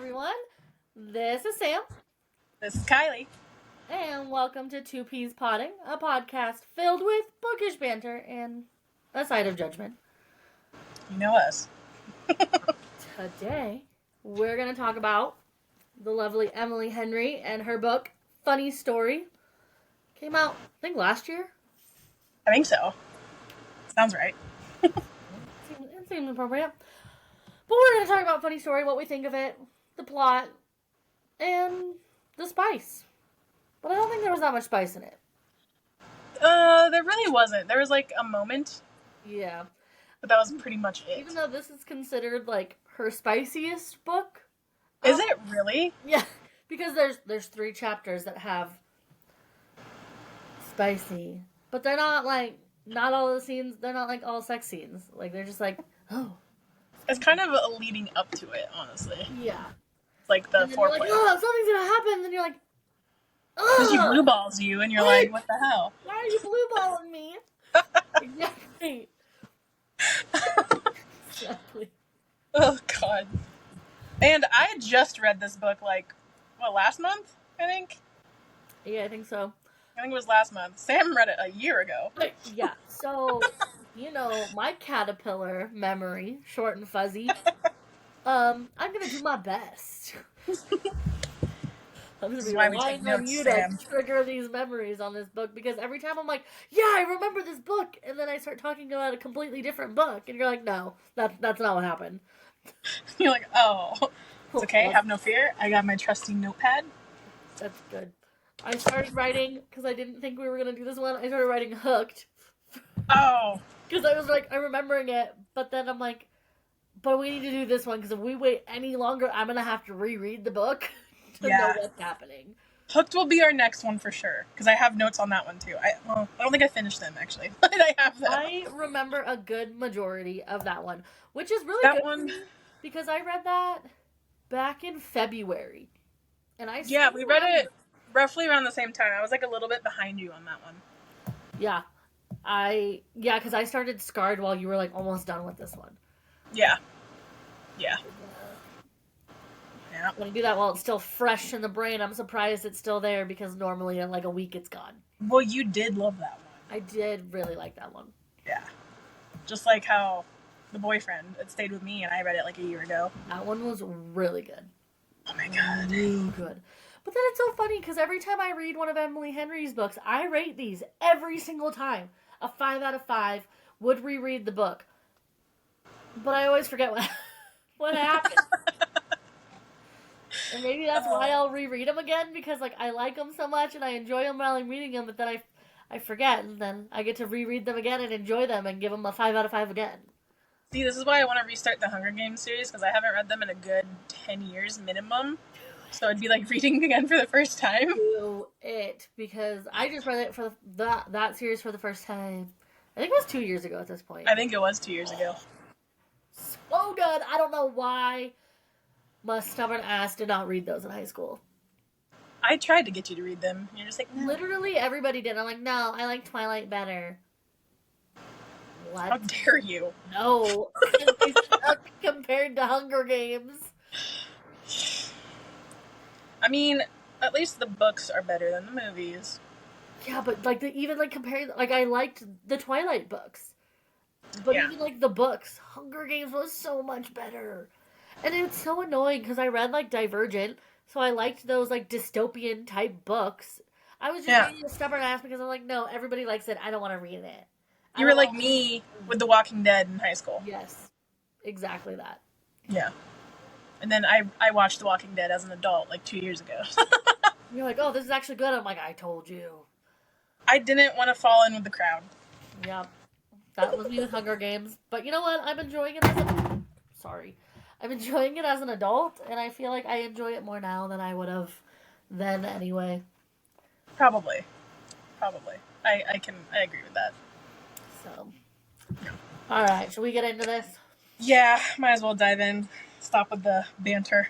everyone. This is Sam. This is Kylie. And welcome to Two Peas Potting, a podcast filled with bookish banter and a side of judgment. You know us. Today, we're going to talk about the lovely Emily Henry and her book, Funny Story. Came out, I think, last year. I think so. Sounds right. It seems appropriate. But we're going to talk about Funny Story, what we think of it, the plot, and the spice. But I don't think there was that much spice in it. There really wasn't. There was like a moment. Yeah. But that was pretty much it. Even though this is considered like her spiciest book. Is it really? Yeah. Because there's 3 chapters that have spicy. But they're not like, not all the scenes, they're not like all sex scenes. Like they're just like, oh. It's kind of a leading up to it, honestly. Yeah. It's like the foreplay. Like, oh, something's gonna happen. And then you're like, oh. Because she blue balls you and you're like, what the hell? Why are you blue balling me? Exactly. Exactly. Oh, God. And I had just read this book last month, I think? Yeah, I think so. I think it was last month. Sam read it a year ago. Yeah, so, my caterpillar memory, short and fuzzy, I'm gonna do my best. I'm gonna be relying on you to trigger these memories on this book, because every time I'm like, yeah, I remember this book, and then I start talking about a completely different book, and you're like, no, that's not what happened. You're like, oh, it's okay, have no fear, I got my trusty notepad. That's good. I started writing, because I didn't think we were going to do this one, I started writing Hooked. Oh. Because I was like, I'm remembering it, but then I'm like, but we need to do this one, because if we wait any longer, I'm going to have to reread the book to know what's happening. Hooked will be our next one for sure, because I have notes on that one too. I don't think I finished them, actually, but I have them. I remember a good majority of that one, which is really good for me, because I read that back in February. And we read it roughly around the same time. I was like a little bit behind you on that one. Yeah. Because I started Scarred while you were like almost done with this one. Yeah. When I do that while it's still fresh in the brain, I'm surprised it's still there, because normally in like a week it's gone. Well, you did love that one. I did really like that one. Yeah. Just like how The Boyfriend, it stayed with me and I read it like a year ago. That one was really good. Oh my God. Really good. But then it's so funny, because every time I read one of Emily Henry's books, I rate these every single time a 5 out of 5, would reread the book. But I always forget what happened. And maybe that's why I'll reread them again, because like I like them so much and I enjoy them while I'm reading them, but then I forget, and then I get to reread them again and enjoy them and give them a 5 out of 5 again. See, this is why I want to restart the Hunger Games series, because I haven't read them in a good 10 years minimum. So it'd be like reading again for the first time. Do it, because I just read it for that series for the first time. I think it was 2 years ago at this point. I think it was 2 years ago. So good. I don't know why my stubborn ass did not read those in high school. I tried to get you to read them. You're just like, no. Literally everybody did. I'm like, no, I like Twilight better. What? How dare you? No. Compared to Hunger Games. I mean, at least the books are better than the movies. Yeah, but like compared, like I liked the Twilight books, but even like the books, Hunger Games was so much better, and it's so annoying because I read like Divergent, so I liked those like dystopian type books. I was just being a stubborn ass because I'm like, no, everybody likes it. I don't want to read it. You were like me with The Walking Dead in high school. Yes, exactly that. Yeah. And then I watched The Walking Dead as an adult like 2 years ago. You're like, oh, this is actually good. I'm like, I told you. I didn't want to fall in with the crowd. Yep. That was me with Hunger Games. But you know what? I'm enjoying it I'm enjoying it as an adult, and I feel like I enjoy it more now than I would have then anyway. Probably. I agree with that. So. Alright, should we get into this? Yeah, might as well dive in. Stop with the banter.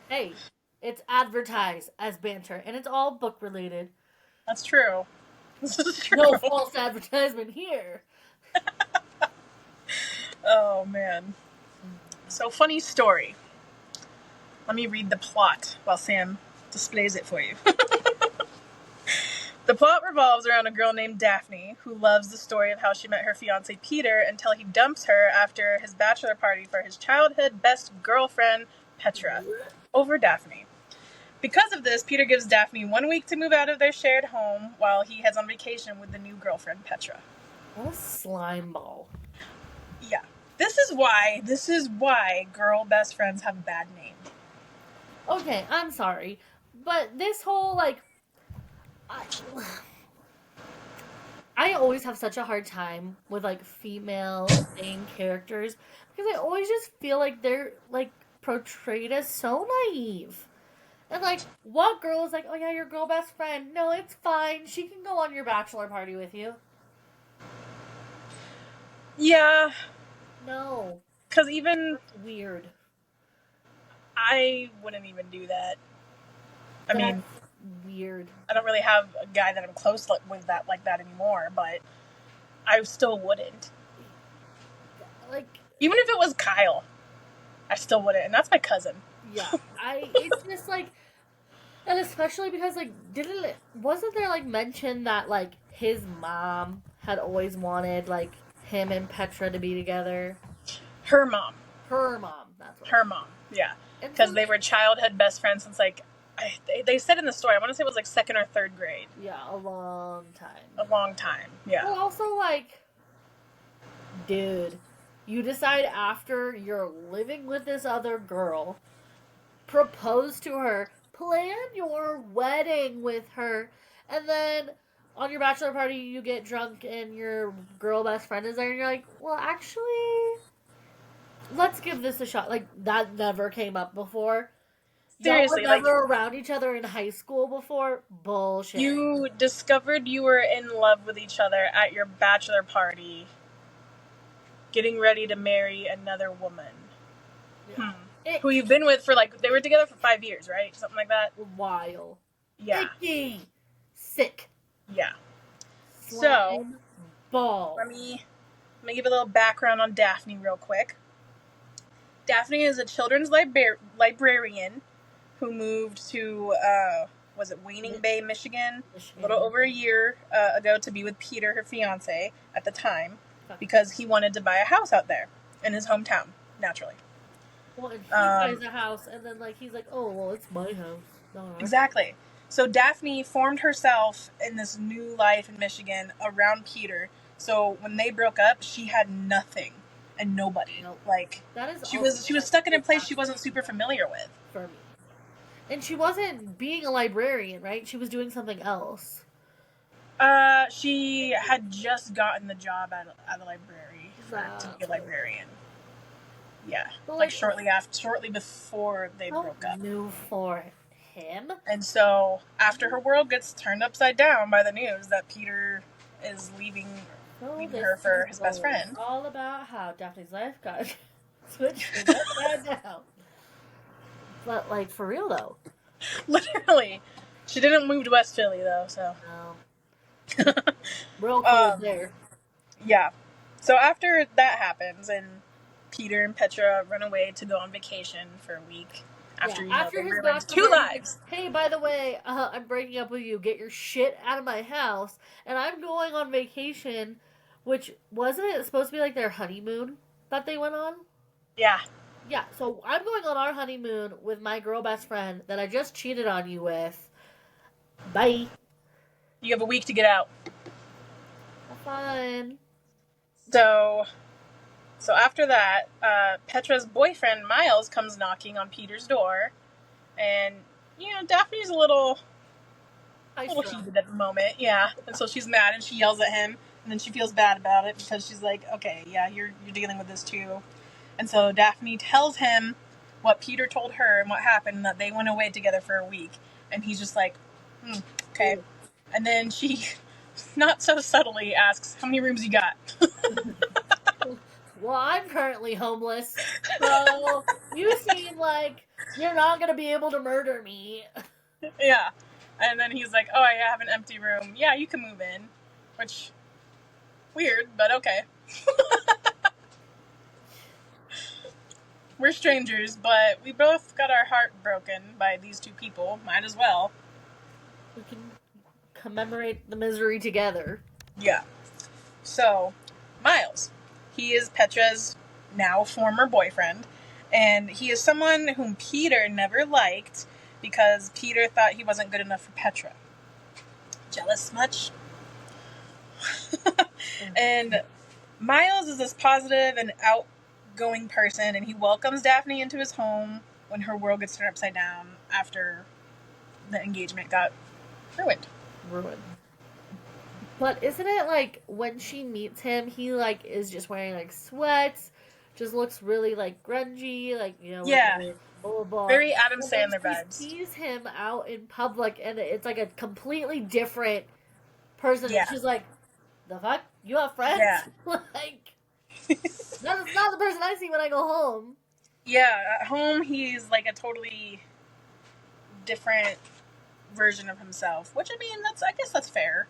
Hey, it's advertised as banter, and it's all book related. That's true. This is true. No false advertisement here. Oh, man. So, funny story. Let me read the plot while Sam displays it for you. The plot revolves around a girl named Daphne who loves the story of how she met her fiancé Peter until he dumps her after his bachelor party for his childhood best girlfriend, Petra, over Daphne. Because of this, Peter gives Daphne 1 week to move out of their shared home while he heads on vacation with the new girlfriend, Petra. What a slime ball. Yeah. This is why girl best friends have a bad name. Okay, I'm sorry, but this whole, like, I always have such a hard time with, like, female main characters because I always just feel like they're, like, portrayed as so naive. And, like, what girl is like, oh yeah, your girl best friend? No, it's fine. She can go on your bachelor party with you. Yeah. No. Because even... That's weird. I wouldn't even do that. I mean... weird. I don't really have a guy that I'm close with that like that anymore, but I still wouldn't. Like... Even if it was Kyle, I still wouldn't. And that's my cousin. Yeah. It's just, like... And especially because, like, wasn't there, like, mention that, like, his mom had always wanted, like, him and Petra to be together? Her mom. Her mom, that's what. Her mom, yeah. And Because so, they were childhood best friends since, like, they said in the story, I want to say it was, like, 2nd or 3rd grade. yeah, a long time. A long time, yeah. Well, also, like, dude, you decide after you're living with this other girl, propose to her, plan your wedding with her, and then on your bachelor party you get drunk and your girl best friend is there and you're like, well, actually, let's give this a shot. Like, that never came up before. Seriously, y'all were never around each other in high school before. Bullshit. You discovered you were in love with each other at your bachelor party, getting ready to marry another woman. Yeah. Who you've been with for, like, they were together for 5 years, right? Something like that. A while. Yeah. Icky. Sick. Yeah. Slime ball. Let me give a little background on Daphne real quick. Daphne is a children's librarian who moved to, was it Waning Bay, Michigan? A little over a year ago to be with Peter, her fiancé, at the time, because he wanted to buy a house out there in his hometown, naturally. Well, and he buys a house, and then, like, he's like, oh, well, it's my house. No. Exactly. So Daphne formed herself in this new life in Michigan around Peter. So when they broke up, she had nothing and nobody. Nope. Like, that is she was stuck in a place she wasn't super familiar with. For me. And she wasn't being a librarian, right? She was doing something else. She had just gotten the job at a library to be a librarian. Yeah, but like shortly before they broke up. New for him. And so after her world gets turned upside down by the news that Peter is leaving her for his best friend. All about how Daphne's life got switched upside down. But, like, for real though. Literally, she didn't move to West Philly though, so. No. Real cold there. Yeah. So after that happens and Peter and Petra run away to go on vacation for a week after they ruined 2 lives. Hey, by the way, I'm breaking up with you. Get your shit out of my house. And I'm going on vacation, which wasn't it supposed to be like their honeymoon that they went on? Yeah. Yeah, so I'm going on our honeymoon with my girl best friend that I just cheated on you with. Bye. You have a week to get out. Have fun. So after that, Petra's boyfriend, Miles, comes knocking on Peter's door. And, Daphne's a little heated at the moment. Yeah. And so she's mad and she yells at him. And then she feels bad about it because she's like, okay, yeah, you're dealing with this too. And so Daphne tells him what Peter told her and what happened, and that they went away together for a week. And he's just like, okay. And then she, not so subtly, asks, how many rooms you got? Well, I'm currently homeless, so you seem like you're not going to be able to murder me. Yeah. And then he's like, oh, I have an empty room. Yeah, you can move in. Which, weird, but okay. we're strangers, but we both got our heart broken by these two people. Might as well. We can commemorate the misery together. Yeah. So, Miles. He is Petra's now former boyfriend, and he is someone whom Peter never liked because Peter thought he wasn't good enough for Petra. Jealous much? And Miles is this positive and outgoing person, and he welcomes Daphne into his home when her world gets turned upside down after the engagement got ruined. But isn't it like when she meets him, he like is just wearing like sweats, just looks really like grungy, like Yeah. blah blah blah. Very Adam And then Sandler vibes. She sees him out in public, and it's like a completely different person. Yeah. And she's like, "The fuck? You have friends?" Yeah. Like, that's not the person I see when I go home. Yeah, at home he's like a totally different version of himself, which I mean, I guess that's fair.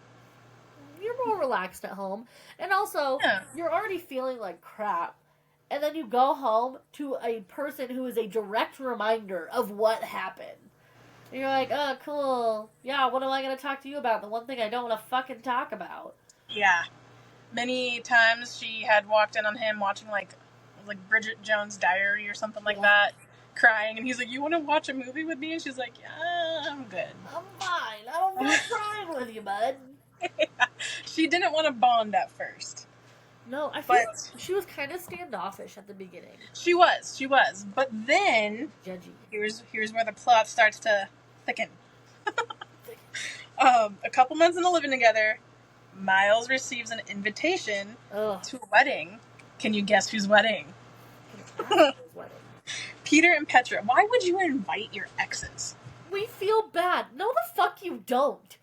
You're more relaxed at home, and also you're already feeling like crap, and then you go home to a person who is a direct reminder of what happened. And you're like, oh, cool. Yeah, what am I going to talk to you about? The one thing I don't want to fucking talk about. Yeah. Many times she had walked in on him watching like Bridget Jones' Diary or something like that, crying, and he's like, you want to watch a movie with me? And she's like, yeah, I'm good. I'm fine. I don't want to crying with you, bud. Yeah. She didn't want to bond at first. No, I feel like she was kind of standoffish at the beginning. She was. But then, judgy. Here's where the plot starts to thicken. A couple months into living together, Miles receives an invitation to a wedding. Can you guess whose wedding? Peter and Petra. Why would you invite your exes? We feel bad. No, the fuck you don't.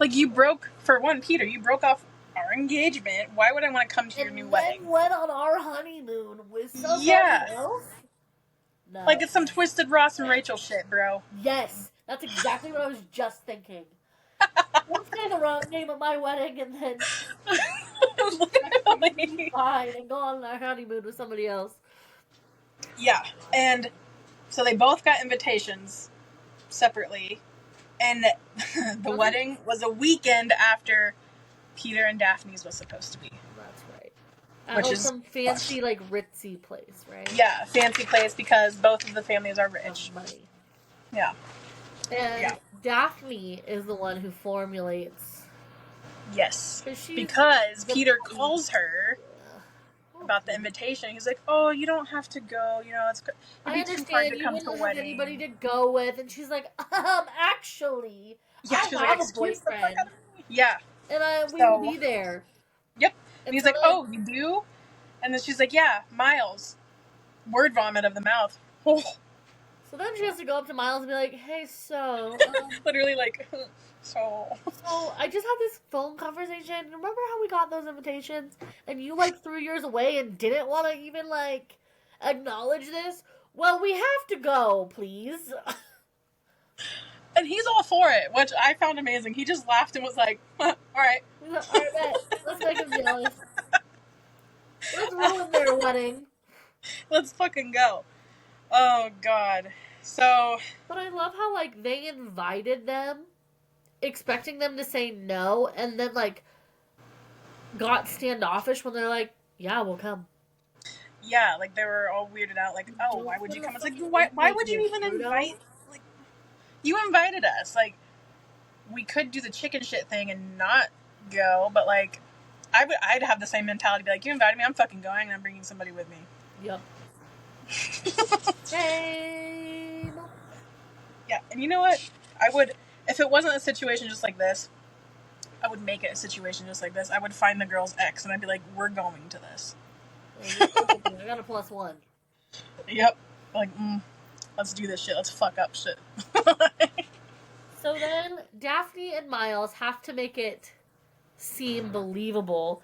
Like, you broke, for one, Peter, you broke off our engagement. Why would I want to come to your new wedding? And went on our honeymoon with somebody else? No. Like, it's some Twisted Ross and Rachel shit, bro. Yes. That's exactly what I was just thinking. Don't say the wrong name at my wedding and then be fine and go on our honeymoon with somebody else. Yeah. And so they both got invitations separately. And the wedding was a weekend after Peter and Daphne's was supposed to be. That's right. Which is some fancy, like, ritzy place, right? Yeah, fancy place because both of the families are rich. Money. Yeah. And Daphne is the one who formulates. Yes. Because Peter calls her about the invitation. He's like, "Oh, you don't have to go. You know, it'd be too hard to come to a wedding. Anybody to go with." And she's like, actually, I have a boyfriend. Yeah. And we will be there. Yep. And he's like, "Oh, you do?" And then she's like, "Yeah, Miles." Word vomit of the mouth. Oh. So then she has to go up to Miles and be like, "Hey, so..." Literally like, So I just had this phone conversation. Remember how we got those invitations? And you, like, threw yours away and didn't want to even, like, acknowledge this? Well, we have to go, please. And he's all for it, which I found amazing. He just laughed and was like, all right. All right, let's make him jealous. Let's ruin their wedding. Let's fucking go. Oh, God. So... But I love how, like, they invited them, expecting them to say no, and then, like, got standoffish when they're like, yeah, we'll come. Yeah, like, they were all weirded out, like, oh, why would you come? It's like, why would you even invite... Like, you invited us. Like, we could do the chicken shit thing and not go, but, like, I'd have the same mentality. Be like, you invited me, I'm fucking going, and I'm bringing somebody with me. Yep. Same. Yeah, and you know what? I would, if it wasn't a situation just like this, I would make it a situation just like this. I would find the girl's ex, and I'd be like, we're going to this. I got a +1. Yep. Like, let's do this shit. Let's fuck up shit. So then, Daphne and Miles have to make it seem believable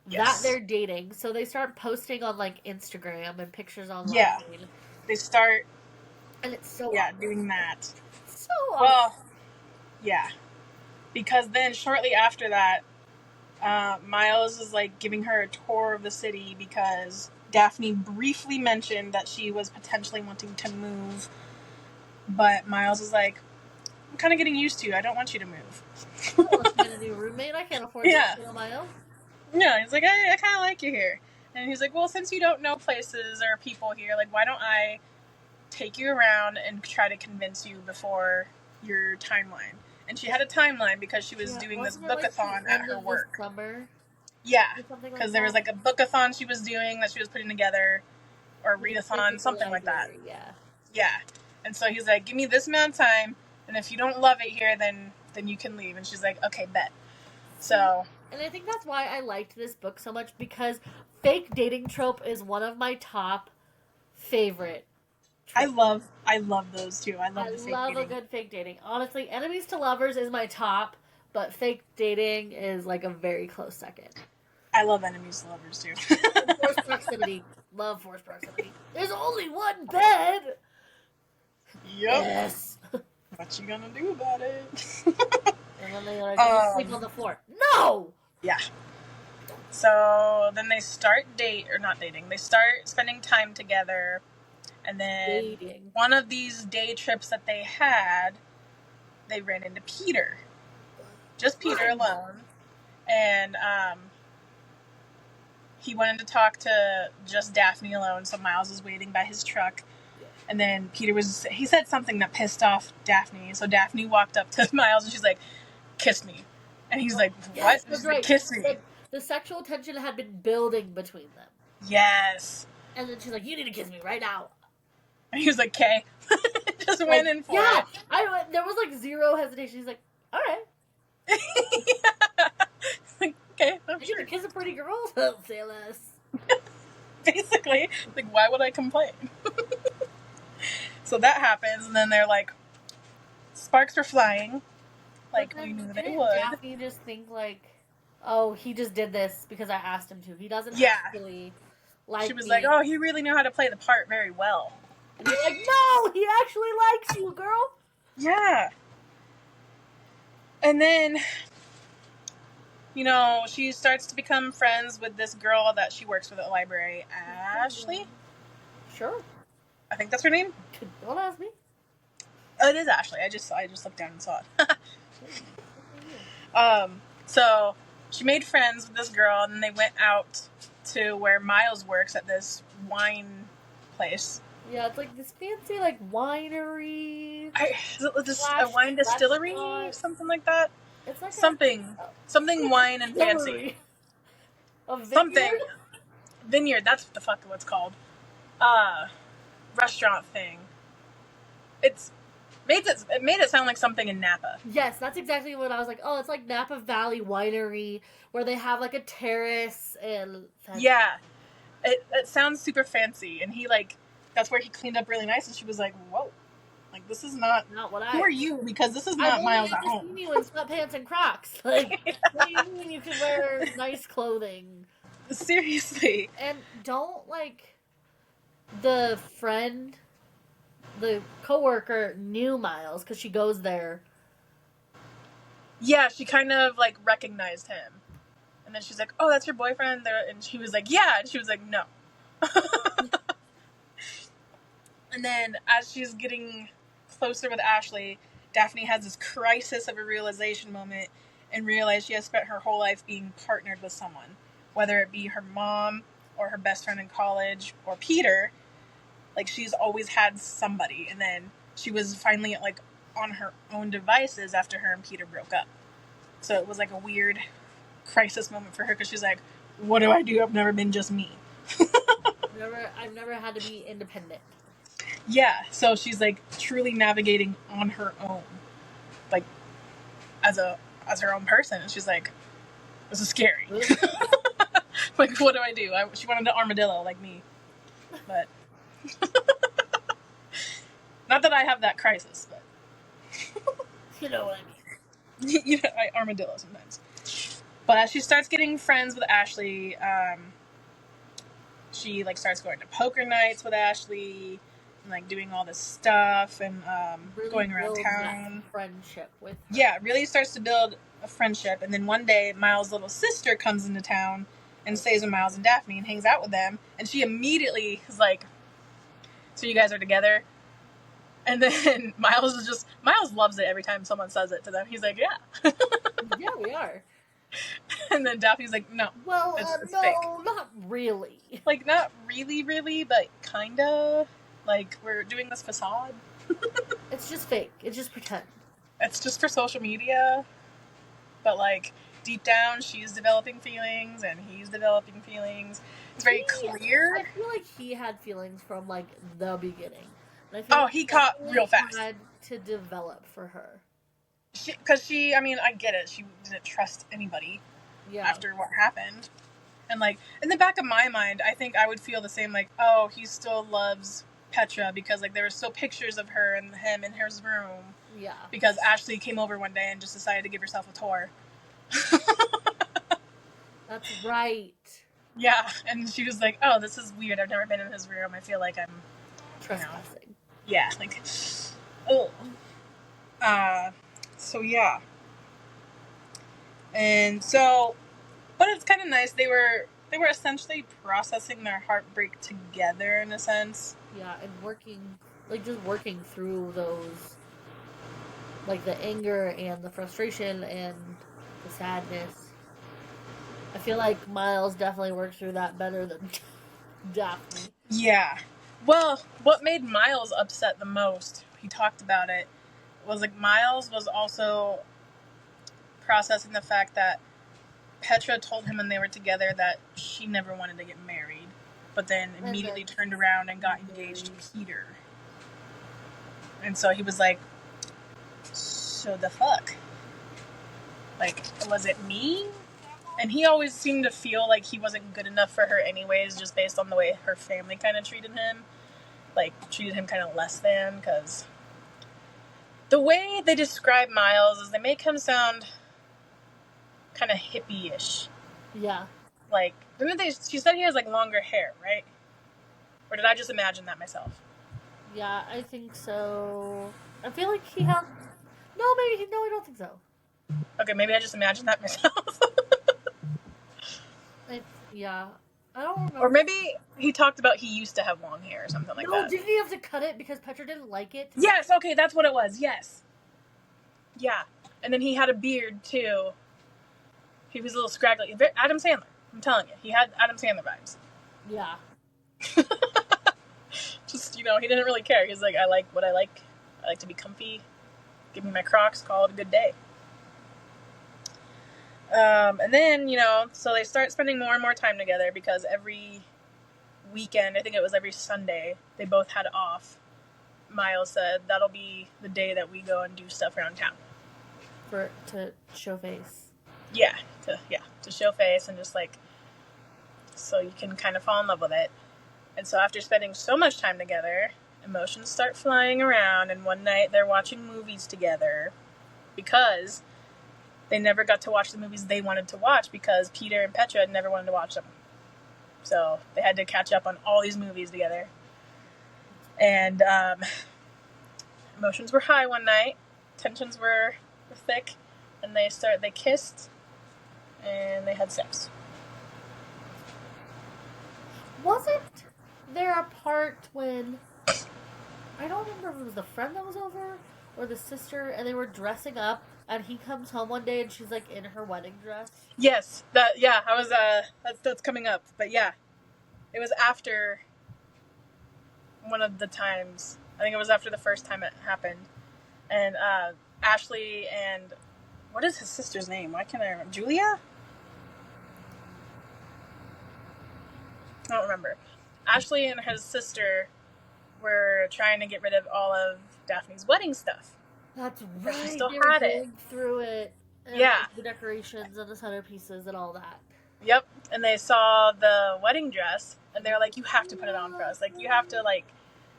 that they're dating. So they start posting on, like, Instagram and pictures online. Yeah. They start... And it's so awkward. Doing that. So awkward. Well, yeah. Because then, shortly after that, Miles is, like, giving her a tour of the city because Daphne briefly mentioned that she was potentially wanting to move, but Miles was like, I'm kind of getting used to you. I don't want you to move. I don't want to find a new roommate. I can't afford this shit on my own. Yeah, he's like, I kind of like you here. And he's like, well, since you don't know places or people here, like, why don't I take you around and try to convince you before your timeline? And she had a timeline because she was doing this bookathon at her work. Summer? Yeah, because there was like a bookathon she was doing that she was putting together, or readathon, something like that. Yeah. And so he's like, give me this amount of time, and if you don't love it here, then you can leave. And she's like, okay, bet. So. And I think that's why I liked this book so much, because fake dating trope is one of my top favorite tropes. I love those too. I love a good fake dating. Honestly, enemies to lovers is my top, but fake dating is like a very close second. I love enemies to lovers too. Forced proximity. Love forced proximity. There's only one bed! Yep. Yes. What you gonna do about it? And then they like sleep on the floor. No! Yeah. So then they start they start spending time together, and then one of these day trips that they had, they ran into Peter. Just Peter alone. And he wanted to talk to just Daphne alone, so Miles was waiting by his truck. And then he said something that pissed off Daphne. So Daphne walked up to Miles and she's like, kiss me. And he's like, what? Yes, that's right. Kiss me. The sexual tension had been building between them. Yes. And then she's like, you need to kiss me right now. And he was like, okay. Just went in for it. There was like zero hesitation. He's like, all right. Yeah. Like, okay, I'm sure. You kiss a pretty girl? Say less. Basically. Like, why would I complain? So that happens, and then they're like, sparks were flying. Like, we knew they would. Daphne just think like, oh, he just did this because I asked him to. He doesn't actually like me. She was like, oh, he really knew how to play the part very well. And you're like, no, he actually likes you, girl. Yeah. And then, she starts to become friends with this girl that she works with at the library, Ashley. Sure. I think that's her name. Don't ask me. Oh, it is Ashley. I just looked down and saw it. So she made friends with this girl, and then they went out to where Miles works at this wine place. Yeah, it's like this fancy like winery. Is it a wine distillery or something like that? It's like something wine and fancy. A vineyard? Something vineyard. That's what the fuck what's called. Restaurant thing. It made it sound like something in Napa. Yes, that's exactly what I was like. Oh, it's like Napa Valley Winery where they have like a terrace and. Yeah, it sounds super fancy, and he that's where he cleaned up really nice, and she was like, "Whoa, like this is not what I." Who are you? Because this is not Miles at home. I've seen you in sweatpants and Crocs. Like, what do you mean you can wear nice clothing? Seriously. And don't the friend, the coworker knew Miles because she goes there. Yeah, she kind of recognized him, and then she's like, "Oh, that's your boyfriend?" And she was like, "Yeah," and she was like, "No." And then as she's getting closer with Ashley, Daphne has this crisis of a realization moment and realizes she has spent her whole life being partnered with someone, whether it be her mom or her best friend in college or Peter. She's always had somebody, and then she was finally on her own devices after her and Peter broke up. So it was a weird crisis moment for her, because she's like, what do I do? I've never been just me. I've never had to be independent. Yeah, so she's truly navigating on her own, as her own person, and she's like, this is scary. What do I do? She wanted an armadillo like me, but not that I have that crisis, but you know what I mean. I armadillo sometimes. But as she starts getting friends with Ashley, she starts going to poker nights with Ashley. And, doing all this stuff and really going around town. Friendship with her. Yeah, really starts to build a friendship. And then one day, Miles' little sister comes into town, and stays with Miles and Daphne and hangs out with them. And she immediately is like, so you guys are together? And then Miles loves it every time someone says it to them. He's like, yeah. Yeah, we are. And then Daphne's like, no. Well, it's no, fake. not really. Like, not really, really, but kinda. Like, we're doing this facade. It's just fake. It's just pretend. It's just for social media. But, like, deep down, she's developing feelings, and he's developing feelings. It's very clear. I feel like he had feelings from, like, the beginning. He caught real fast. Had to develop for her. Because I mean, I get it. She didn't trust anybody after what happened. And, like, in the back of my mind, I think I would feel the same, like, oh, he still loves Petra because, like, there were still pictures of her and him in his room. Yeah. Because Ashley came over one day and just decided to give herself a tour. That's right. Yeah, and she was like, oh, this is weird. I've never been in his room. I feel like I'm trespassing. Yeah, like, oh. So, yeah. And so, but it's kind of nice. They were essentially processing their heartbreak together in a sense. Yeah, and just working through those, like, the anger and the frustration and the sadness. I feel like Miles definitely worked through that better than Daphne. Yeah. Well, what made Miles upset the most, he talked about it, was, like, Miles was also processing the fact that Petra told him when they were together that she never wanted to get married, but then immediately turned around and got engaged to Peter. And so he was like, so the fuck? Like, was it me? And he always seemed to feel like he wasn't good enough for her anyways, just based on the way her family kind of treated him. Like, treated him kind of less than, because the way they describe Miles is they make him sound kind of hippie-ish. Yeah. Like, she said he has, like, longer hair, right? Or did I just imagine that myself? Yeah, I think so. I feel like he has... No, I don't think so. Okay, maybe I just imagined that myself. Yeah. I don't remember. Or maybe he talked about he used to have long hair or something like that. No, didn't he have to cut it because Petra didn't like it? Yes, okay, that's what it was, yes. Yeah. And then he had a beard, too. He was a little scraggly. Adam Sandler. I'm telling you. He had Adam Sandler vibes. Yeah. Just, he didn't really care. He's like, I like what I like. I like to be comfy. Give me my Crocs. Call it a good day. And then, so they start spending more and more time together because every weekend, I think it was every Sunday, they both had off. Miles said, that'll be the day that we go and do stuff around town. To show face. Yeah, to show face and just, like, so you can kind of fall in love with it. And so after spending so much time together, emotions start flying around, and one night they're watching movies together because they never got to watch the movies they wanted to watch because Peter and Petra had never wanted to watch them. So they had to catch up on all these movies together. And emotions were high one night, tensions were thick, and they kissed, and they had sex. Wasn't there a part when, I don't remember if it was the friend that was over or the sister, and they were dressing up, and he comes home one day and she's, like, in her wedding dress? Yes, that's coming up, but yeah, it was after one of the times. I think it was after the first time it happened, and Ashley and what is his sister's name? Why can't I remember? Julia? I don't remember. Ashley and his sister were trying to get rid of all of Daphne's wedding stuff. That's right. She still they had were it. going through it. And, yeah. Like, the decorations and the centerpieces and all that. Yep. And they saw the wedding dress, and they were like, you have to put it on for us. Like, you have to, like,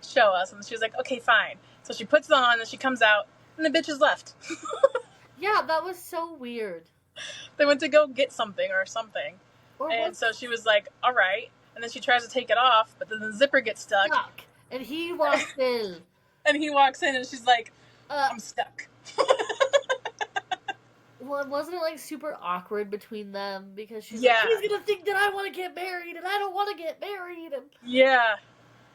show us. And she was like, okay, fine. So she puts it on, and she comes out, and the bitch is left. Yeah, that was so weird. They went to go get something or something. So she was like, all right. And then she tries to take it off, but then the zipper gets stuck. And he walks in. And she's like, I'm stuck. Well, wasn't it like super awkward between them because she's Yeah. like, he's gonna think that I want to get married and I don't want to get married. And Yeah,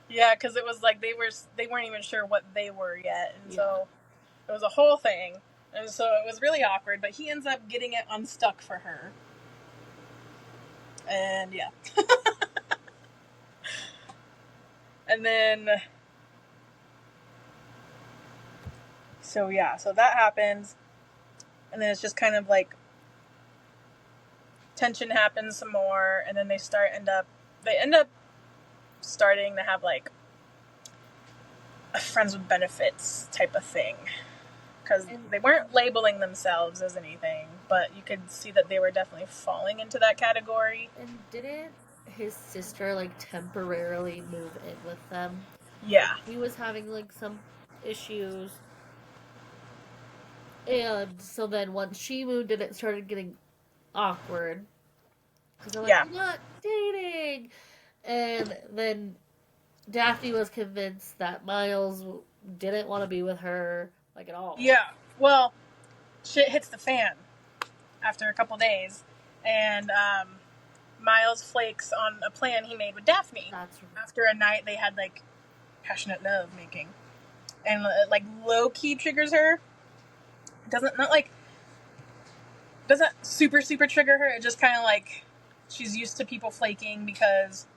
yeah, because it was like they weren't even sure what they were yet, and so it was a whole thing, and so it was really awkward. But he ends up getting it unstuck for her, and yeah, and then so that happens, and then it's just kind of like tension happens some more, and then they end up starting to have like a friends with benefits type of thing, because they weren't labeling themselves as anything, but you could see that they were definitely falling into that category. And didn't his sister like temporarily move in with them? Yeah. He was having like some issues. And so then once she moved in, it started getting awkward. Because they're like, Yeah. we're not dating. And then Daphne was convinced that Miles didn't want to be with her, like, at all. Yeah. Well, shit hits the fan after a couple days, and Miles flakes on a plan he made with Daphne. That's right. After a night they had like passionate love making, and like low key triggers her. Doesn't super trigger her. It just kind of like she's used to people flaking because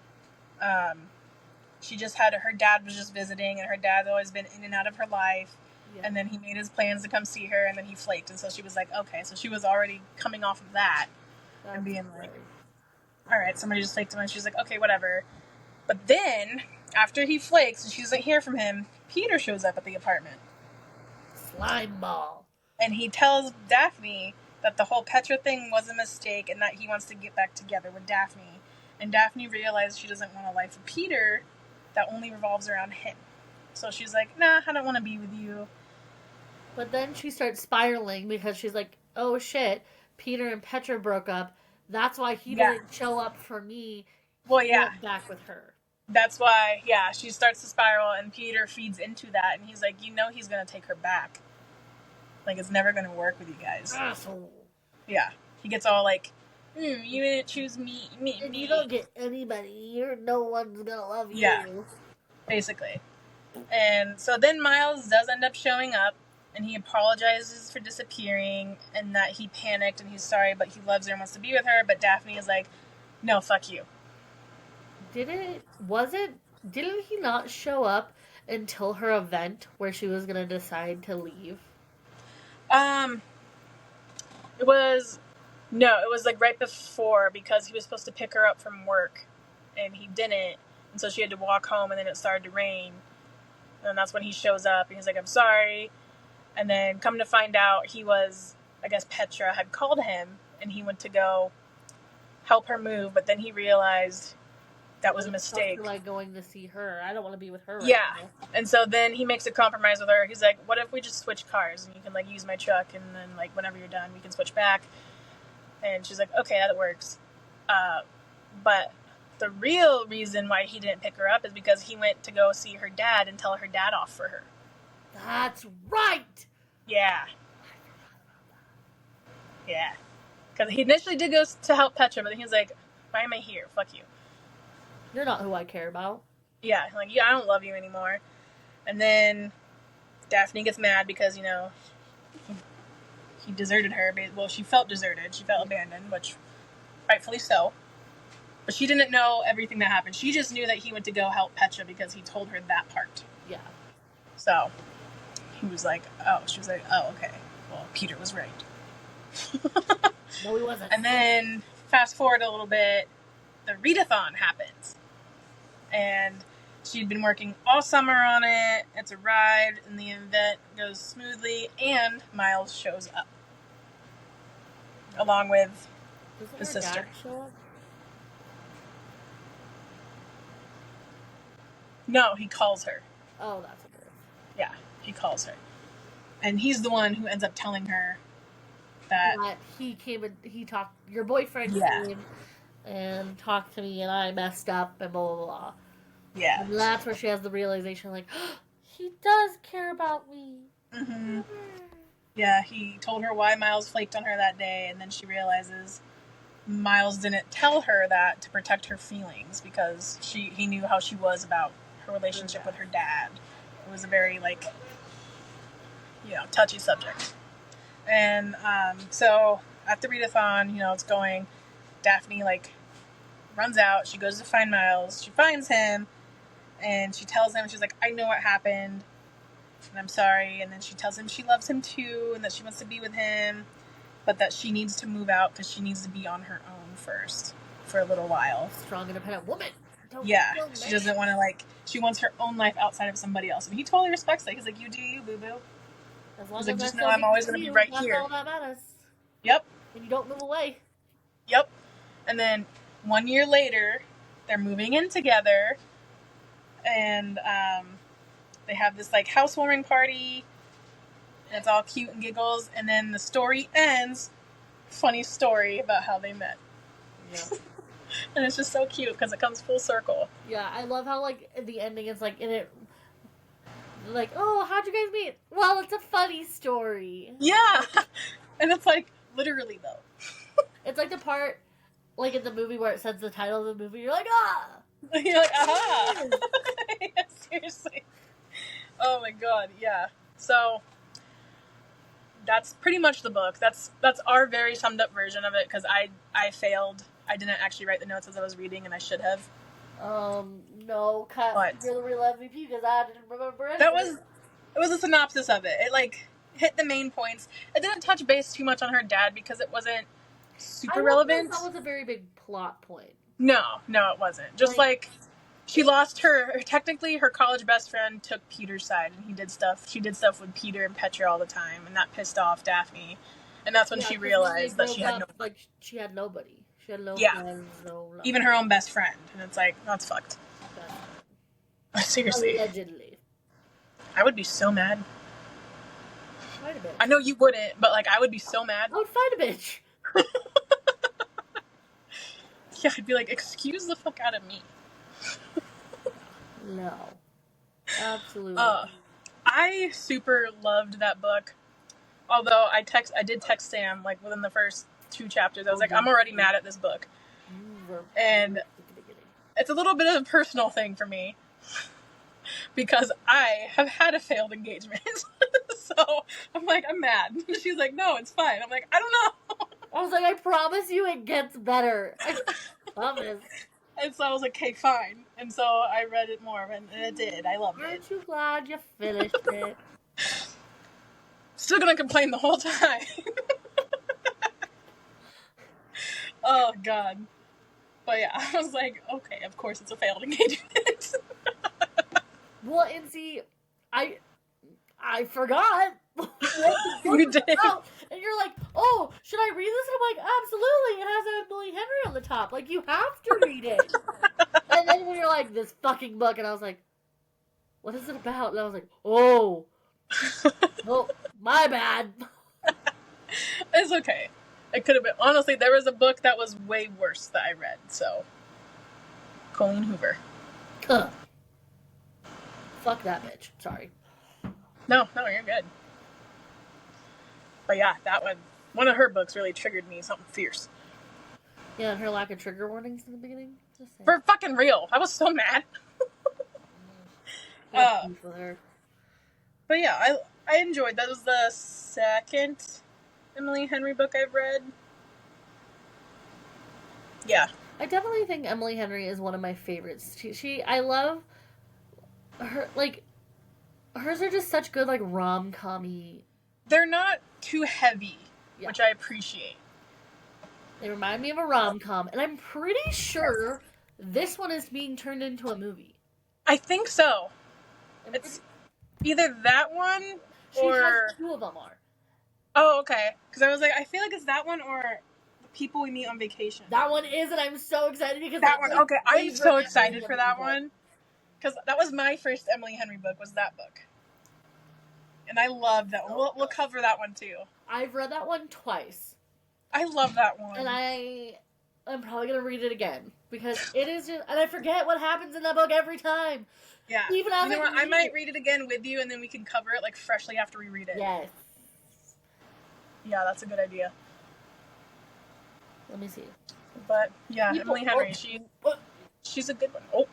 she just had her dad was just visiting, and her dad's always been in and out of her life. Yeah. And then he made his plans to come see her, and then he flaked, and so she was like, okay, so she was already coming off of that. That's and being like, all right, somebody just flaked him, and she's like, okay, whatever. But then after he flakes and she doesn't hear from him, Peter shows up at the apartment. Slime ball. And he tells Daphne that the whole Petra thing was a mistake and that he wants to get back together with Daphne. And Daphne realizes she doesn't want a life with Peter that only revolves around him. So she's like, nah, I don't want to be with you. But then she starts spiraling because she's like, oh shit, Peter and Petra broke up. That's why he didn't show up for me. Well, yeah. Went back with her. That's why, yeah, she starts to spiral, and Peter feeds into that, and he's like, you know he's going to take her back. Like, it's never going to work with you guys. Asshole. Yeah. He gets all like, you didn't choose me. And you don't get anybody. No one's going to love you. Yeah. Basically. And so then Miles does end up showing up, and he apologizes for disappearing, and that he panicked, and he's sorry, but he loves her and wants to be with her, but Daphne is like, no, fuck you. Didn't he not show up until her event where she was going to decide to leave? It was like right before, because he was supposed to pick her up from work, and he didn't, and so she had to walk home, and then it started to rain, and that's when he shows up, and he's like, I'm sorry, and then come to find out I guess Petra had called him, and he went to go help her move, but then he realized that was a mistake. Like going to see her. I don't want to be with her right now. And so then he makes a compromise with her. He's like, what if we just switch cars, and you can like use my truck, and then like whenever you're done we can switch back. And she's like, okay, that works. But the real reason why he didn't pick her up is because he went to go see her dad and tell her dad off for her. That's right! Yeah. Yeah. Because he initially did go to help Petra, but then he was like, why am I here? Fuck you. You're not who I care about. Yeah, like, I don't love you anymore. And then Daphne gets mad because, he deserted her. Well, she felt deserted. She felt abandoned, which rightfully so. But she didn't know everything that happened. She just knew that he went to go help Petra because he told her that part. Yeah. So she was like, oh, okay. Well, Peter was right. No, he wasn't. And then fast forward a little bit, the readathon happens. And she'd been working all summer on it. It's arrived, and the event goes smoothly, and Miles shows up. Along with his sister. Dad show up? No, he calls her. Oh, that's what it is. Yeah, he calls her. And he's the one who ends up telling her that he came and he talked, your boyfriend came and talked to me, and I messed up, and blah, blah, blah. Yeah. And that's where she has the realization, like, oh, he does care about me. Mm-hmm. Yeah, he told her why Miles flaked on her that day, and then she realizes Miles didn't tell her that to protect her feelings because he knew how she was about her relationship with her dad. It was a very, like, touchy subject. And so at the readathon, it's going, Daphne, like, runs out. She goes to find Miles. She finds him, and she tells him, she's like, I know what happened, and I'm sorry. And then she tells him she loves him too, and that she wants to be with him, but that she needs to move out because she needs to be on her own first for a little while. Strong, independent woman. She doesn't want to, like, she wants her own life outside of somebody else. And he totally respects that. He's like, you do you, boo-boo. As long He's as like, just know I'm always going to be right here. That's all that matters. Yep. And you don't move away. Yep. And then 1 year later, they're moving in together, and they have this, like, housewarming party, and it's all cute and giggles, and then the story ends. Funny story about how they met. Yeah. And it's just so cute because it comes full circle. Yeah, I love how, like, the ending is, like, in it, like, oh, how'd you guys meet? Well, it's a funny story. Yeah. And it's, like, literally, though. It's like the part, like, in the movie where it says the title of the movie, you're like, ah! You're like, aha! Yeah, seriously. Oh my god, yeah. So, that's pretty much the book. That's our very summed up version of it, because I failed. I didn't actually write the notes as I was reading, and I should have. No, you're the real MVP, because I didn't remember anything. It was a synopsis of it. It, like, hit the main points. It didn't touch base too much on her dad, because it wasn't super relevant. That was a very big plot point. No, it wasn't. Just, like she lost technically her college best friend took Peter's side, and she did stuff with Peter and Petra all the time, and that pissed off Daphne. And that's when she realized that she had no... Like, she had nobody. She had no friends, no love. Even her own best friend. And it's like, that's fucked. Seriously. Allegedly. I would be so mad. Fight a bitch. I know you wouldn't, but, like, I would be so mad. I would fight a bitch. Yeah, I'd be like, excuse the fuck out of me. No. Absolutely. I super loved that book. Although I did text Sam, like, within the first 2 chapters. I was like, I'm already mad at this book. And it's a little bit of a personal thing for me. Because I have had a failed engagement. So I'm like, I'm mad. She's like, no, it's fine. I'm like, I don't know. I was like, I promise you it gets better. I promise. And so I was like, okay, fine. And so I read it more, and it did. I loved it. Aren't you glad you finished it? Still gonna complain the whole time. Oh, God. But yeah, I was like, okay, of course it's a failed engagement. Well, and see, I forgot. You did. And you're like, oh, should I read this? And I'm like, absolutely. It has Emily Henry on the top. Like, you have to read it. And then when you're like, this fucking book, and I was like, what is it about? And I was like, oh, my bad. It's okay. It could have been. Honestly, there was a book that was way worse that I read, so. Colleen Hoover. Fuck that bitch. Sorry. No, you're good. But yeah, that one of her books really triggered me something fierce. Yeah, and her lack of trigger warnings in the beginning. For fucking real. I was so mad. But yeah, I enjoyed. That was the second Emily Henry book I've read. Yeah. I definitely think Emily Henry is one of my favorites. I love her, like, hers are just such good, like, rom-com-y. They're not too heavy, which I appreciate. They remind me of a rom-com, and I'm pretty sure this one is being turned into a movie. I think so. It's either that one or... 2 of them are. Oh, okay. Because I was like, I feel like it's that one or The People We Meet on Vacation. That one is, and I'm so excited because... That one, okay. I'm so excited for that one. Because that was my first Emily Henry book, was that book. And I love that one. We'll cover that one, too. I've read that one twice. I love that one. And I'm probably going to read it again. Because it is just... And I forget what happens in that book every time. Yeah. Even after I might read it again with you, and then we can cover it, like, freshly after we read it. Yes. Yeah, that's a good idea. Let me see. But yeah, Emily Henry, she's a good one. Oh.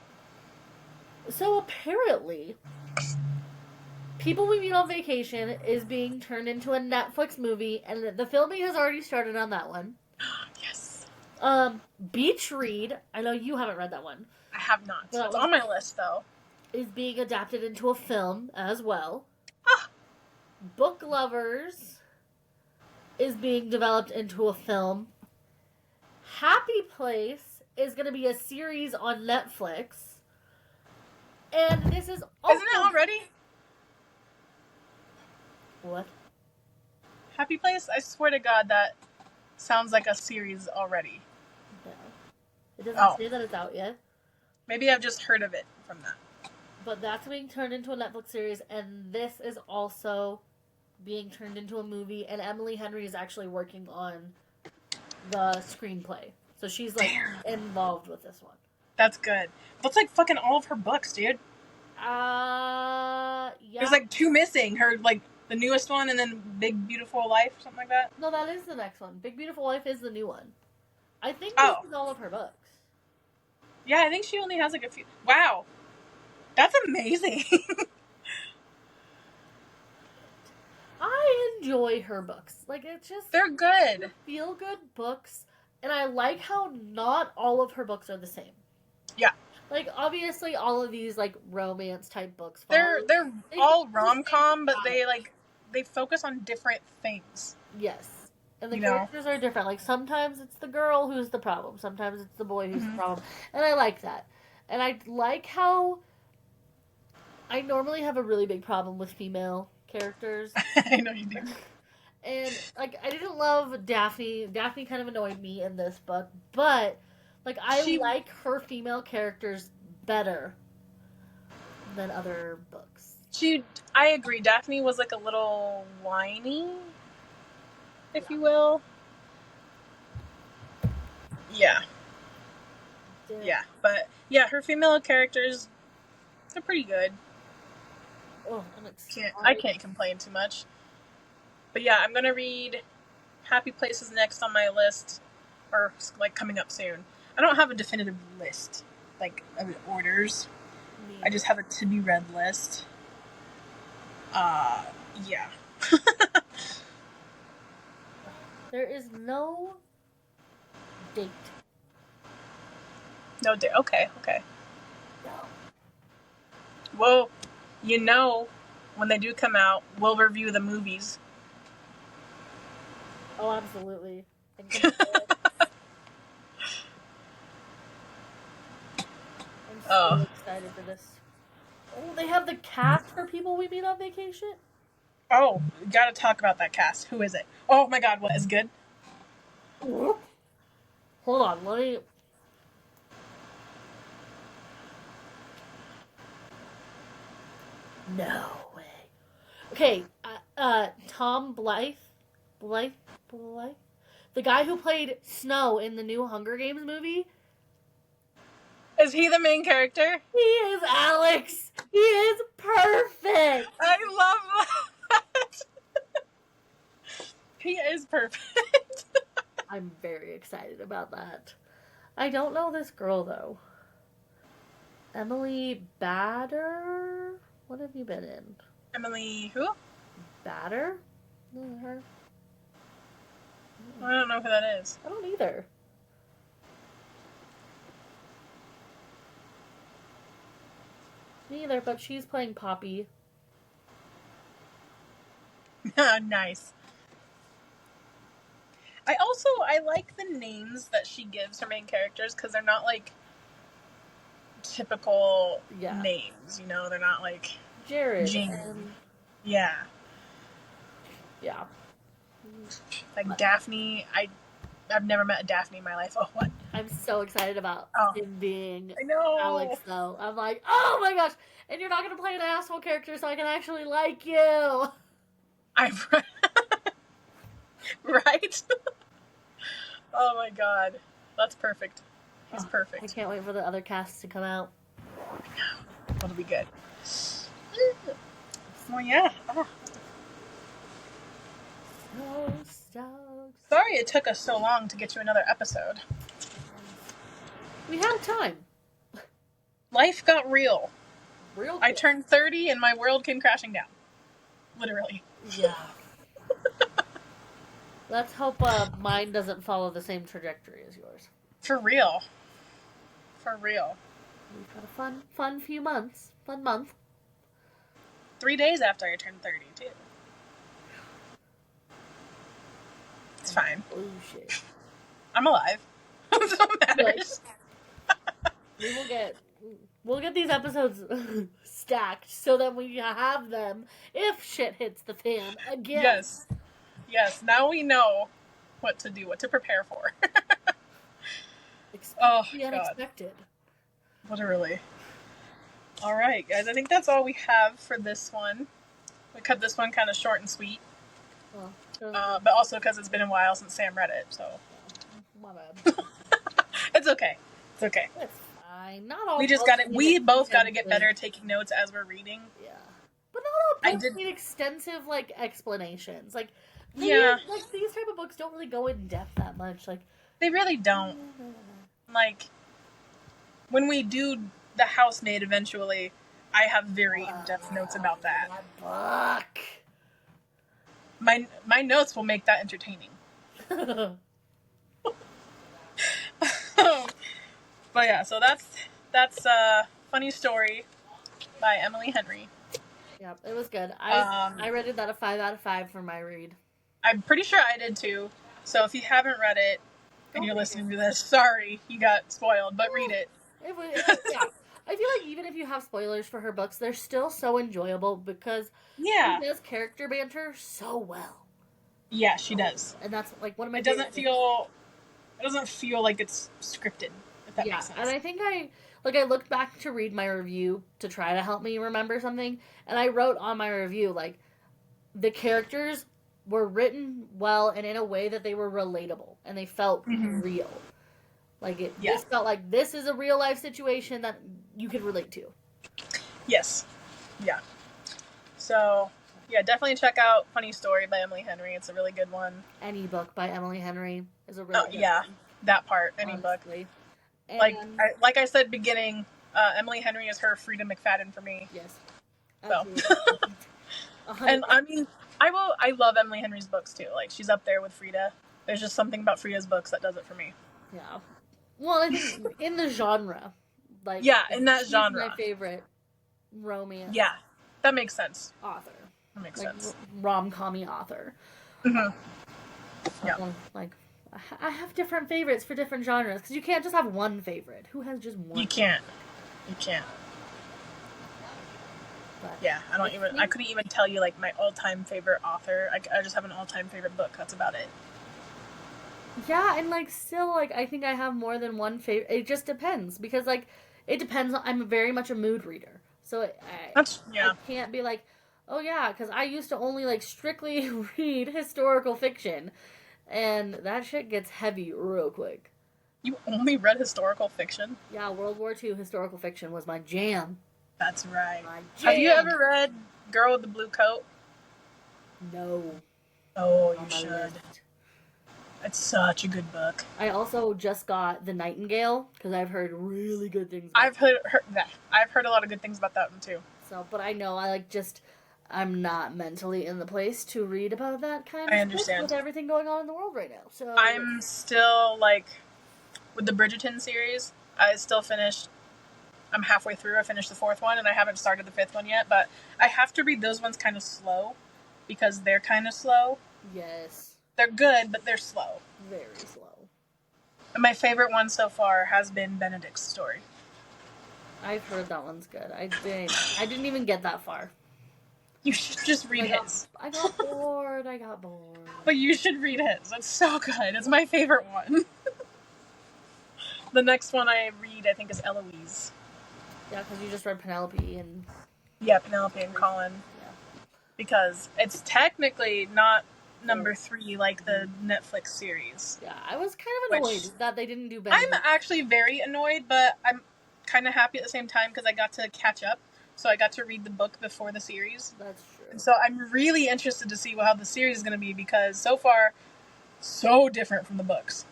So apparently, People We Meet on Vacation is being turned into a Netflix movie, and the filming has already started on that one. Yes. Beach Read, I know you haven't read that one. I have not. It's on my list, though. Is being adapted into a film as well. Ah. Book Lovers is being developed into a film. Happy Place is going to be a series on Netflix. And this is also... Isn't it already? What? Happy Place? I swear to God, that sounds like a series already. No. It doesn't say that it's out yet. Maybe I've just heard of it from that. But that's being turned into a Netflix series, and this is also being turned into a movie, and Emily Henry is actually working on the screenplay. So she's, like, involved with this one. That's good. That's, like, fucking all of her books, dude. Yeah. There's, like, 2 missing. Her, like, the newest one, and then Big Beautiful Life, or something like that. No, that is the next one. Big Beautiful Life is the new one. I think this is all of her books. Yeah, I think she only has, like, a few. Wow. That's amazing. I enjoy her books. Like, it's just... They're good. Feel-good books. And I like how not all of her books are the same. Yeah. Like, obviously, all of these, like, romance-type books... They're all rom-com, but they focus on different things. Yes. And the characters are different. Like, sometimes it's the girl who's the problem. Sometimes it's the boy who's the problem. And I like that. And I like how... I normally have a really big problem with female characters. I know you do. And, like, I didn't love Daphne. Daphne kind of annoyed me in this book. But, like, I like her female characters better than other books. I agree. Daphne was, like, a little whiny, if you will. Yeah. Yeah. But, yeah, her female characters are pretty good. Oh, I'm excited. I can't complain too much. But yeah, I'm gonna read Happy Places next on my list, or like coming up soon. I don't have a definitive list, like of orders. I just have a to be read list. Yeah. There is no date. No date. Okay. No. Well, you know, when they do come out, we'll review the movies. Oh, absolutely. I'm so excited for this. Oh, they have the cast for People We Meet on Vacation? Oh, we gotta talk about that cast. Who is it? Oh my god, what is good? Hold on, let me... No way. Okay, Tom Blythe? The guy who played Snow in the new Hunger Games movie? Is he the main character? He is Alex! He is perfect! I love that! He is perfect. I'm very excited about that. I don't know this girl, though. Emily Batter? What have you been in? Emily who? Batter? Her? I don't know who that is. I don't either. Me either, but she's playing Poppy. Nice. I like the names that she gives her main characters because they're not like typical names, you know? They're not like Jared. Yeah. Yeah. Like Daphne, I've never met a Daphne in my life. Oh, what? I'm so excited about him being Alex, though. I'm like, oh my gosh! And you're not going to play an asshole character, so I can actually like you! Right? Oh my god. That's perfect. He's perfect. I can't wait for the other casts to come out. That'll be good. Oh, yeah. Oh. So dogs. Sorry it took us so long to get you another episode. We had time. Life got real. Real quick. I turned 30 and my world came crashing down. Literally. Yeah. Let's hope mine doesn't follow the same trajectory as yours. For real. For real. We've had a fun few months. Fun month. 3 days after I turned 30, too. It's fine. Oh, shit. I'm alive. That's what matters. We'll get these episodes stacked so that we have them if shit hits the fan again. Yes. Yes, now we know what to do, what to prepare for. Expect the unexpected. Literally. Alright, guys, I think that's all we have for this one. We cut this one kind of short and sweet. Well, but also because it's been a while since Sam read it, so. My bad. It's okay. It's okay. It's fine. Not all. We both got to get better at taking notes as we're reading. Yeah. But not all books need extensive, like, explanations. Like, these type of books don't really go in depth that much. Like, they really don't. Like, when we do The Housemaid eventually, I have very in-depth notes about that. Book. My notes will make that entertaining. But yeah, so that's a funny story by Emily Henry. Yep, it was good. I rated that a 5 out of 5 for my read. I'm pretty sure I did too. So if you haven't read it and you're listening to this, sorry you got spoiled, but read it. Yeah. I feel like even if you have spoilers for her books, they're still so enjoyable because she does character banter so well. Yeah, she does. And that's like one of my It doesn't feel like it's scripted, if that makes sense. And I think I looked back to read my review to try to help me remember something, and I wrote on my review, like, the characters were written well and in a way that they were relatable, and they felt real. Like, this felt like this is a real life situation that you could relate to. Yes. Yeah. So, yeah, definitely check out Funny Story by Emily Henry. It's a really good one. Any book by Emily Henry is a really good one. That part. Any honestly. Book. And like I said beginning, Emily Henry is her Frida McFadden for me. Yes. So. And I mean, I love Emily Henry's books too. Like, she's up there with Frida. There's just something about Frida's books that does it for me. Yeah. Well, I think in the genre, like, in that genre, my favorite romance. Yeah, that makes sense. Author. That makes sense. Rom-com-y author. Yeah. Like, I have different favorites for different genres because you can't just have one favorite. Who has just one? You can't. But yeah, I couldn't even tell you like my all-time favorite author. I just have an all-time favorite book. That's about it. Yeah, and like still like I think I have more than one favorite. It just depends because like it depends. I'm very much a mood reader, so I can't be like, oh yeah, because I used to only like strictly read historical fiction, and that shit gets heavy real quick. You only read historical fiction? Yeah, World War II historical fiction was my jam. That's right. Have you ever read Girl with the Blue Coat? No. Oh, you should. It's such a good book. I also just got The Nightingale because I've heard really good things. I've heard a lot of good things about that one too. So, but I know I'm not mentally in the place to read about that kind of stuff with everything going on in the world right now. So I'm still like with the Bridgerton series. I still finished. I'm halfway through. I finished the 4th one, and I haven't started the 5th one yet. But I have to read those ones kind of slow because they're kind of slow. Yes. They're good, but they're slow. Very slow. And my favorite one so far has been Benedict's story. I've heard that one's good. I didn't even get that far. You should just read his. I got bored. But you should read his. It's so good. It's my favorite one. The next one I read, I think, is Eloise. Yeah, because you just read Penelope and... Yeah, Penelope and Colin. Yeah. Because it's technically not number 3 like the Netflix series. Yeah, I was kind of annoyed that they didn't do better. I'm actually very annoyed, but I'm kind of happy at the same time because I got to catch up. So I got to read the book before the series. That's true. And so I'm really interested to see how the series is going to be because so far So different from the books.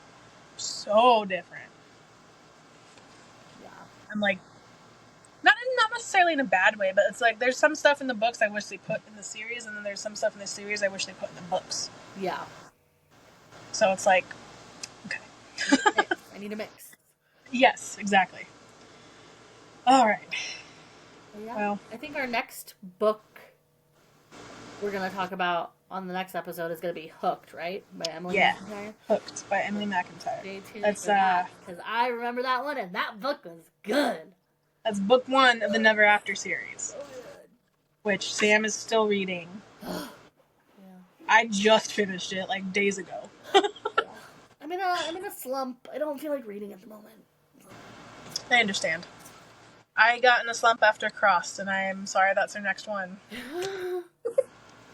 So different. Yeah. I'm like, not necessarily in a bad way, but it's like there's some stuff in the books I wish they put in the series, and then there's some stuff in the series I wish they put in the books. Yeah. So it's like, okay. I need a mix. Yes, exactly. All right. Yeah. Well, I think our next book we're going to talk about on the next episode is going to be Hooked, right? By Emily McIntyre. Hooked by Emily McIntyre. Stay tuned That's for that, because I remember that one, and that book was good. That's book 1 of the Never After series, So good. which Sam is still reading. Yeah. I just finished it like days ago. I'm in a slump. I don't feel like reading at the moment. I understand. I got in a slump after Crossed, and I am sorry that's our next one.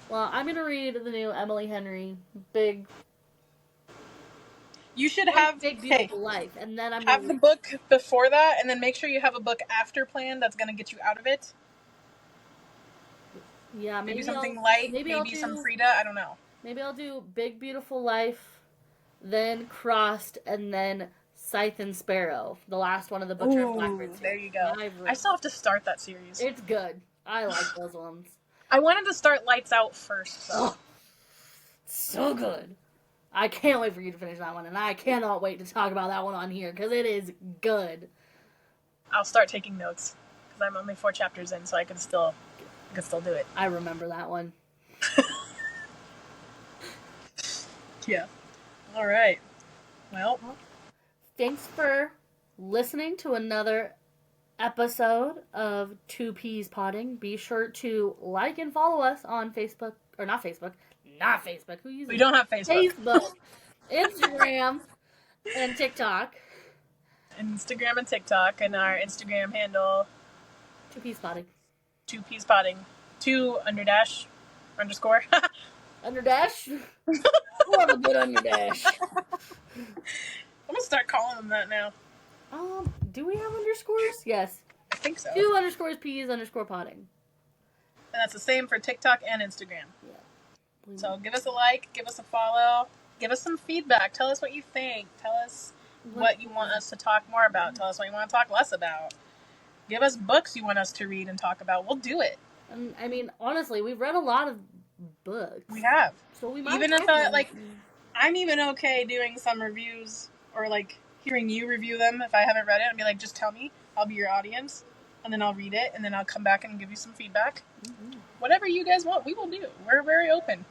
Well, I'm gonna read the new Emily Henry Big. You should have Big Beautiful Life, and then I'm gonna have the book before that, and then make sure you have a book after planned that's gonna get you out of it. Yeah, maybe something light. Maybe some Frida. I don't know. Maybe I'll do Big Beautiful Life, then Crossed, and then Scythe and Sparrow, the last one of the Butcher and Blackbird series. There you go. I still have to start that series. It's good. I like those ones. I wanted to start Lights Out first, though. Oh, so good. I can't wait for you to finish that one, and I cannot wait to talk about that one on here, because it is good. I'll start taking notes, because I'm only 4 chapters in, so I can still do it. I remember that one. Yeah. All right. Well, thanks for listening to another episode of Two Peas Potting. Be sure to like and follow us on Facebook, or not Facebook. Who uses? We don't have Facebook. Facebook, Instagram, and TikTok. Instagram and TikTok, and our Instagram handle. Two Peas Potting. 2 Peas Potting. 2 underdash underscore. Underdash. We'll have a good underdash. I'm gonna start calling them that now. Do we have underscores? Yes. I think so. 2 underscores Peas underscore potting. And that's the same for TikTok and Instagram. Yeah. So give us a like, give us a follow, give us some feedback. Tell us what you think. Tell us what you want us to talk more about. Tell us what you want to talk less about. Give us books you want us to read and talk about. We'll do it. I mean, honestly, we've read a lot of books. We have. So we might even if I'm even okay doing some reviews or like hearing you review them if I haven't read it and be like, just tell me. I'll be your audience, and then I'll read it, and then I'll come back and give you some feedback. Mm-hmm. Whatever you guys want, we will do. We're very open.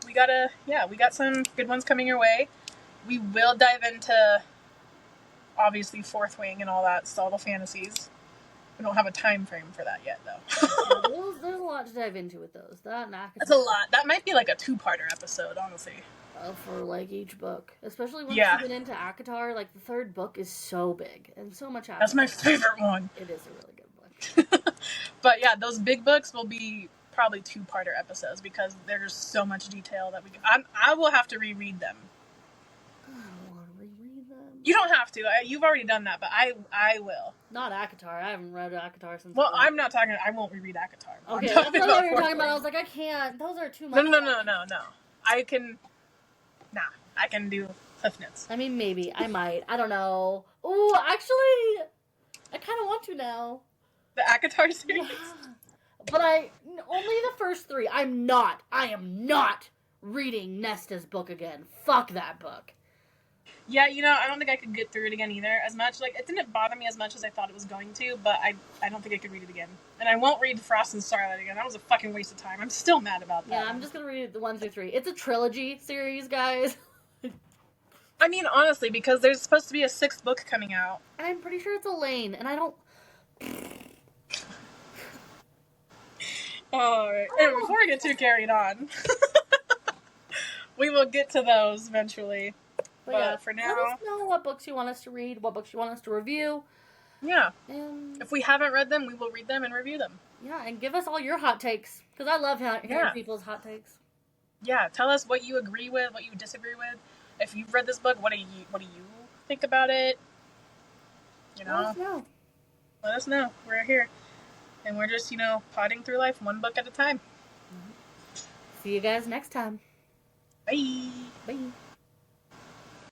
We got some good ones coming your way. We will dive into, obviously, Fourth Wing and all that, so all the fantasies. We don't have a time frame for that yet, though. There's a lot to dive into with those. That's a lot. That might be like a 2-parter episode, honestly. For like each book, especially once you get into ACOTAR, like the 3rd book is so big and so much. That's my favorite one. It is a really good book. But yeah, those big books will be probably 2-parter episodes because there's so much detail that I will have to reread them. I don't want to reread them. You don't have to. You've already done that, but I will. Not ACOTAR. I haven't read ACOTAR since. Well, I'm not talking. I won't reread ACOTAR. Okay, that's what you were talking about. I was like, I can't. Those are too much. No. I can. Nah, I can do Cliff Notes. I mean, maybe. I might. I don't know. Ooh, actually, I kind of want to now. The ACOTAR series? Yeah. But only the first 3. I am not reading Nesta's book again. Fuck that book. Yeah, I don't think I could get through it again either. As much, it didn't bother me as much as I thought it was going to, but I don't think I could read it again. And I won't read Frost and Starlight again. That was a fucking waste of time. I'm still mad about that. Yeah, I'm just gonna read the 1 through 3. It's a trilogy series, guys. I mean, honestly, because there's supposed to be a 6th book coming out. I'm pretty sure it's Elaine, and I don't... Alright. Anyway, before we get too carried on, we will get to those eventually. But for now... let us know what books you want us to read, what books you want us to review. Yeah. And if we haven't read them, we will read them and review them. Yeah, and give us all your hot takes, because I love hearing people's hot takes. Yeah, tell us what you agree with, what you disagree with. If you've read this book, what do you think about it? Let us know. Let us know. We're here. And we're just, potting through life one book at a time. See you guys next time. Bye. Bye.